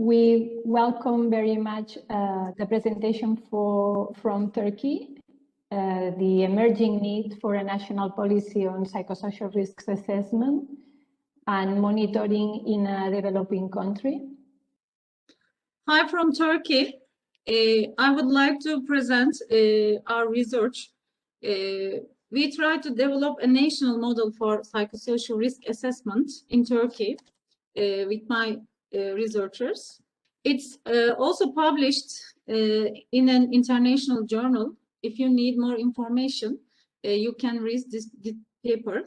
We welcome very much the presentation from Turkey, the emerging need for a national policy on psychosocial risks assessment and monitoring in a developing country. Hi from Turkey. I would like to present our research. We try to develop a national model for psychosocial risk assessment in Turkey with my researchers. It's also published in an international journal. If you need more information, you can read this paper.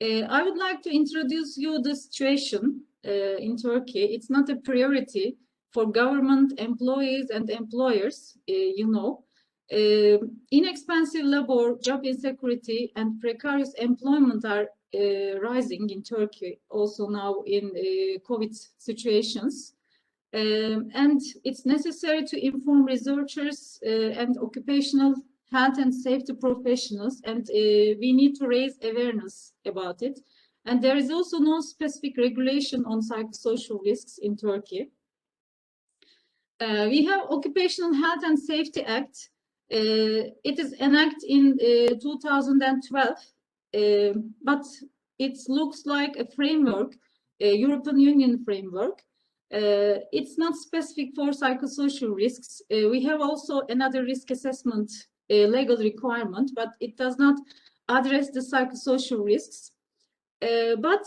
I would like to introduce you the situation in Turkey. It's not a priority for government employees and employers, inexpensive labor, job insecurity, and precarious employment are rising in Turkey, also now in COVID situations. And it's necessary to inform researchers and occupational health and safety professionals, and we need to raise awareness about it. And there is also no specific regulation on psychosocial risks in Turkey. We have Occupational Health and Safety Act. It is enacted in 2012, but it looks like a framework, a European Union framework. It's not specific for psychosocial risks. We have also another risk assessment legal requirement, but it does not address the psychosocial risks. But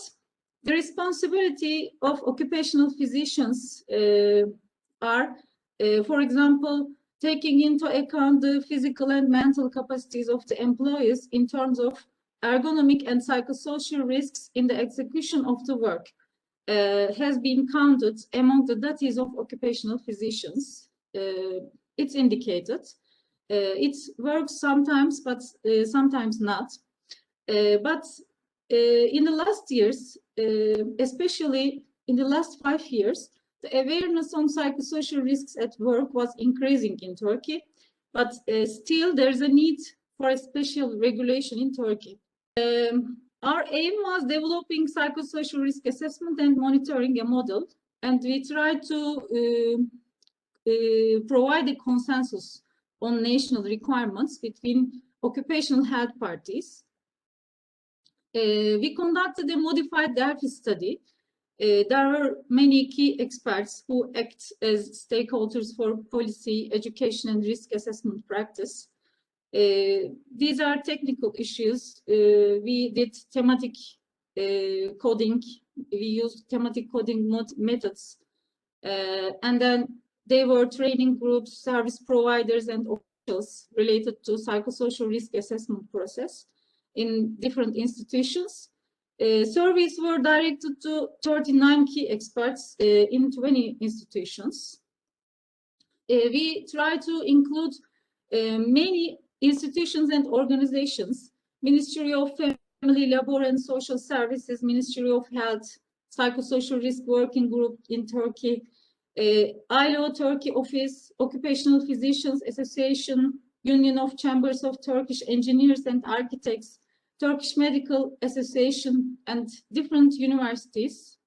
the responsibility of occupational physicians are, for example, taking into account the physical and mental capacities of the employees in terms of ergonomic and psychosocial risks in the execution of the work has been counted among the duties of occupational physicians. It's indicated. It works sometimes, but sometimes not. But in the last years, especially in the last 5 years, the awareness on psychosocial risks at work was increasing in Turkey, but still there's a need for a special regulation in Turkey. Our aim was developing psychosocial risk assessment and monitoring a model, and we tried to provide a consensus on national requirements between occupational health parties. We conducted a modified Delphi study. There were many key experts who act as stakeholders for policy, education, and risk assessment practice. These are technical issues. We did thematic coding. We used thematic coding methods. And then they were training groups, service providers, and officials related to psychosocial risk assessment process in different institutions. Surveys were directed to 39 key experts in 20 institutions. We try to include many institutions and organizations: Ministry of Family, Labor and Social Services, Ministry of Health, Psychosocial Risk Working Group in Turkey, ILO Turkey Office, Occupational Physicians Association, Union of Chambers of Turkish Engineers and Architects, Turkish Medical Association, and different universities.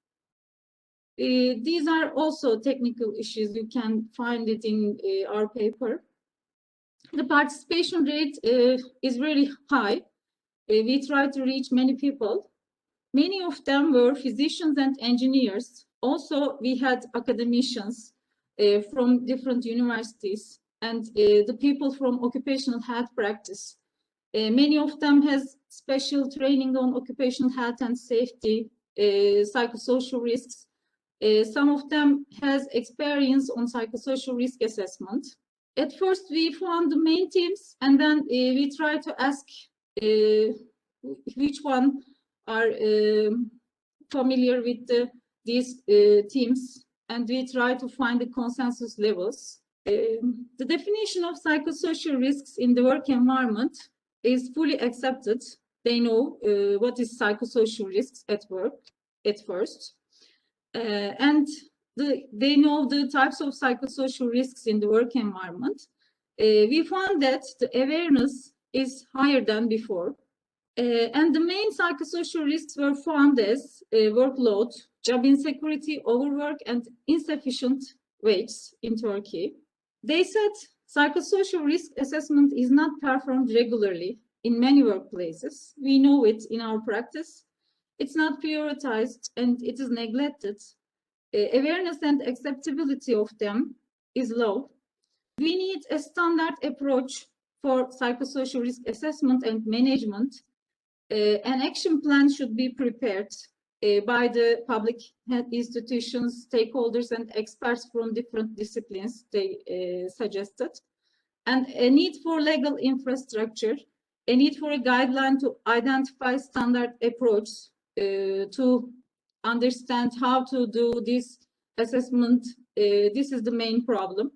These are also technical issues. You can find it in our paper. The participation rate is really high. We try to reach many people. Many of them were physicians and engineers. Also, we had academicians from different universities and the people from occupational health practice. Many of them has special training on occupational health and safety, psychosocial risks. Some of them has experience on psychosocial risk assessment. At first, we found the main teams, and then we try to ask which one are familiar with these teams, and we try to find the consensus levels. The definition of psychosocial risks in the work environment is fully accepted. They know what is psychosocial risks at work at first, and they know the types of psychosocial risks in the work environment. We found that the awareness is higher than before, and the main psychosocial risks were found as workload, job insecurity, overwork, and insufficient wages in Turkey. They said psychosocial risk assessment is not performed regularly in many workplaces. We know it in our practice. It's not prioritized and it is neglected. Awareness and acceptability of them is low. We need a standard approach for psychosocial risk assessment and management. An action plan should be prepared by the public institutions, stakeholders, and experts from different disciplines, they suggested. And a need for legal infrastructure, a need for a guideline to identify standard approach to understand how to do this assessment. This is the main problem.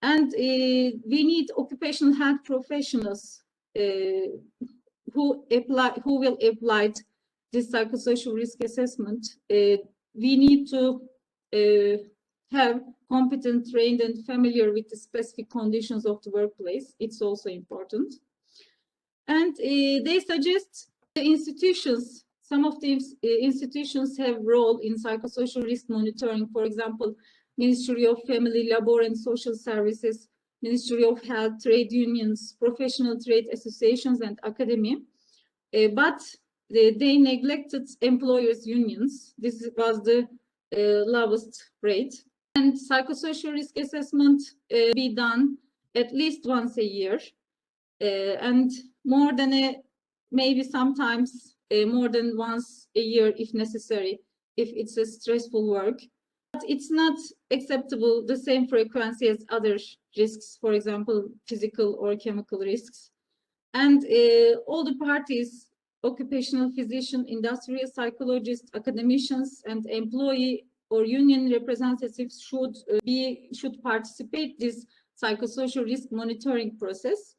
And we need occupational health professionals who will apply this psychosocial risk assessment. We need to have competent, trained, and familiar with the specific conditions of the workplace. It's also important. And they suggest the institutions, some of the institutions have role in psychosocial risk monitoring. For example, Ministry of Family, Labor and Social Services, Ministry of Health, trade unions, professional trade associations, and academia. But they neglected employers' unions. This was the lowest rate. And psychosocial risk assessment be done at least once a year, and more than maybe sometimes more than once a year if necessary, if it's a stressful work. But it's not acceptable the same frequency as other risks, for example, physical or chemical risks. And all the parties, occupational physician, industrial psychologists, academicians, and employee or union representatives should participate this psychosocial risk monitoring process.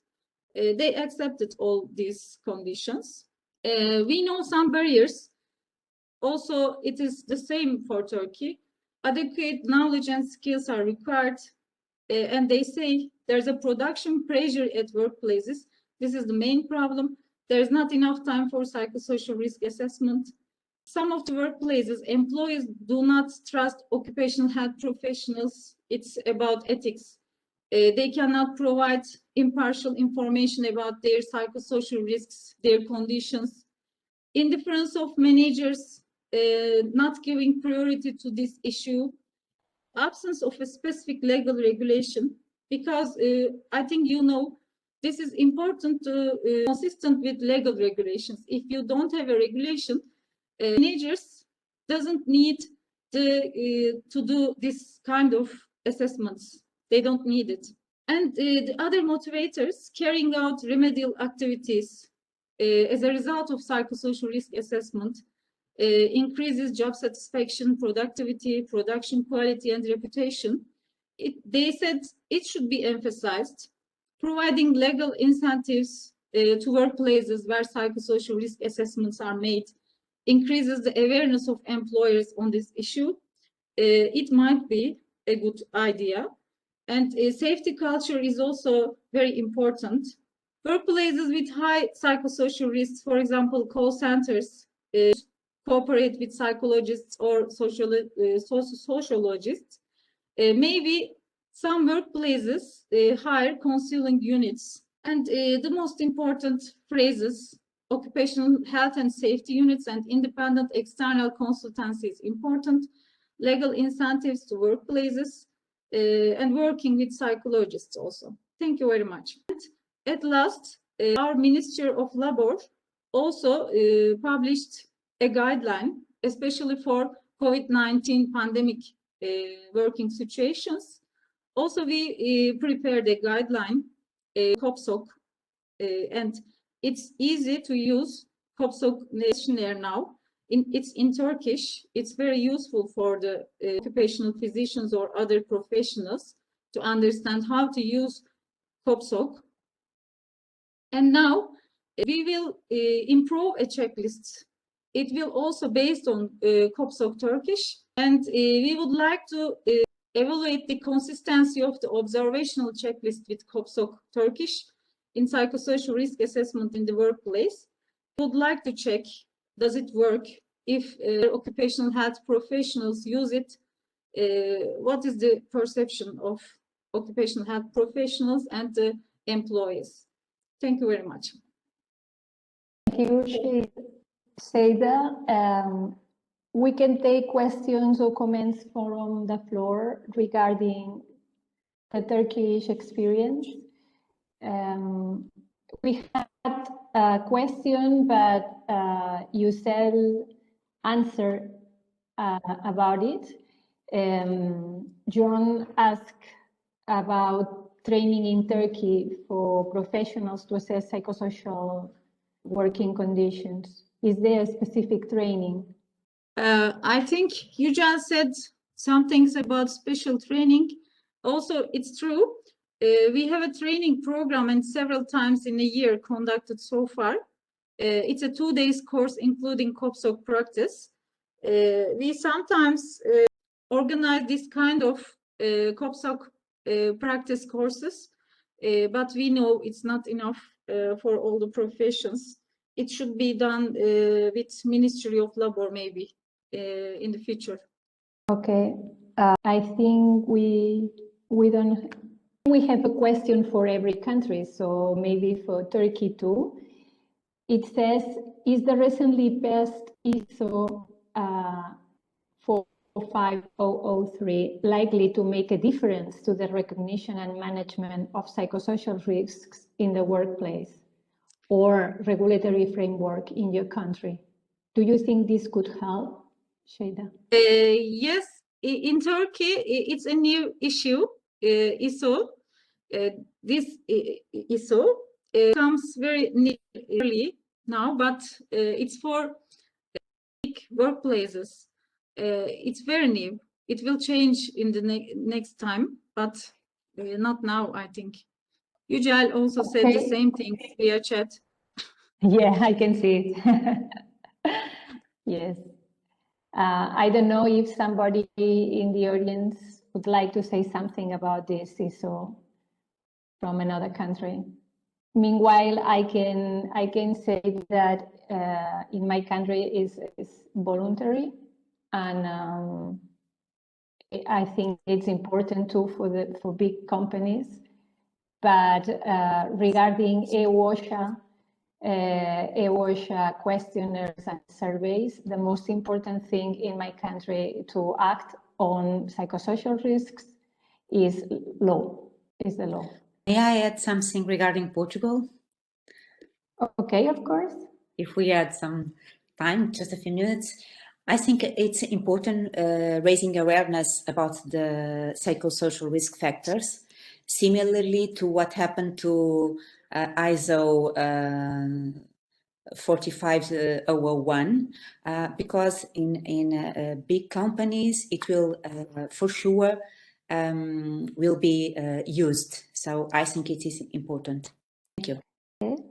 They accepted all these conditions. We know some barriers. Also, it is the same for Turkey. Adequate knowledge and skills are required. And they say there's a production pressure at workplaces. This is the main problem. There's not enough time for psychosocial risk assessment. Some of the workplaces, employees do not trust occupational health professionals. It's about ethics. They cannot provide impartial information about their psychosocial risks, their conditions. Indifference of managers, not giving priority to this issue, absence of a specific legal regulation, because I think you know this is important to consistent with legal regulations. If you don't have a regulation, managers doesn't need to do this kind of assessments. They don't need it. And the other motivators, carrying out remedial activities as a result of psychosocial risk assessment, increases job satisfaction, productivity, production quality, and reputation. They said it should be emphasized. Providing legal incentives to workplaces where psychosocial risk assessments are made increases the awareness of employers on this issue. It might be a good idea. And safety culture is also very important. Workplaces with high psychosocial risks, for example, call centers, cooperate with psychologists or sociologists. Maybe some workplaces hire counseling units. And the most important phrases, occupational health and safety units and independent external consultancy is important. Legal incentives to workplaces and working with psychologists also. Thank you very much. And at last, our Ministry of Labor also published a guideline, especially for COVID-19 pandemic working situations. Also, we prepared a guideline, COPSOC, and it's easy to use COPSOC questionnaire now. It's in Turkish. It's very useful for the occupational physicians or other professionals to understand how to use COPSOC. And now we will improve a checklist. It will also based on COPSOC Turkish, and we would like to evaluate the consistency of the observational checklist with COPSOC Turkish in psychosocial risk assessment in the workplace. We would like to check, does it work? If occupational health professionals use it, what is the perception of occupational health professionals and the employees? Thank you very much. Thank you, Şeyda. We can take questions or comments from the floor regarding the Turkish experience. We had a question, but Yücel answered about it. John asked about training in Turkey for professionals to assess psychosocial working conditions. Is there a specific training? I think you just said some things about special training. Also, it's true. We have a training program and several times in a year conducted so far. It's a 2 days course, including COPSOC practice. We sometimes organize this kind of COPSOC practice courses, but we know it's not enough for all the professions. It should be done with Ministry of Labor maybe in the future. Okay, I think we have a question for every country, so maybe for Turkey too. It says, is the recently passed ISO 45003 likely to make a difference to the recognition and management of psychosocial risks in the workplace or regulatory framework in your country? Do you think this could help, Şeyda? Yes, in Turkey, it's a new issue, ISO. This ISO comes very nearly now, but it's for big workplaces. It's very new. It will change in the next time, but not now, I think. Yücel also said the same thing via chat. Yeah, I can see it. Yes. I don't know if somebody in the audience would like to say something about this ISO from another country. Meanwhile, I can say that in my country is voluntary, and I think it's important too for big companies. But regarding EWOSHA questionnaires and surveys, the most important thing in my country to act on psychosocial risks is the law. May I add something regarding Portugal? Okay, of course. If we had some time, just a few minutes. I think it's important raising awareness about the psychosocial risk factors, similarly to what happened to ISO 45001, because in big companies it will for sure will be used. So I think it is important. Thank you. Okay.